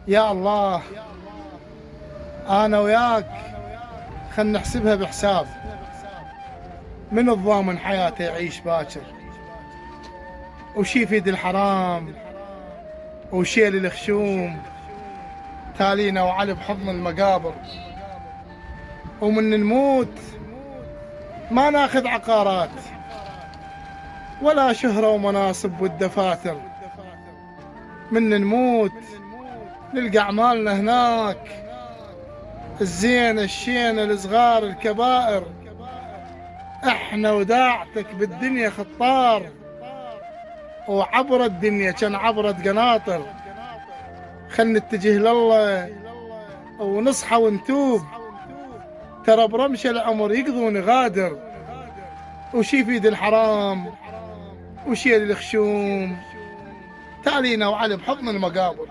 يا الله، أنا وياك خل نحسبها بحساب. من الضامن حياته يعيش باكر، وشي يفيد الحرام وشيل الخشوم، تالينا وعلي بحضن المقابر. ومن نموت ما ناخذ عقارات ولا شهرة ومناصب والدفاتر. من نموت نلقى أعمالنا هناك، الزين الشين الصغار الكبائر. احنا وداعتك بالدنيا خطار، وعبر الدنيا كان عبرت قناطر. خل نتجه لله ونصحى ونتوب، ترى برمش العمر يقضي ونغادر. وشي يفيد الحرام وشيل الخشوم، تالينا وعلي بحضن المقابر.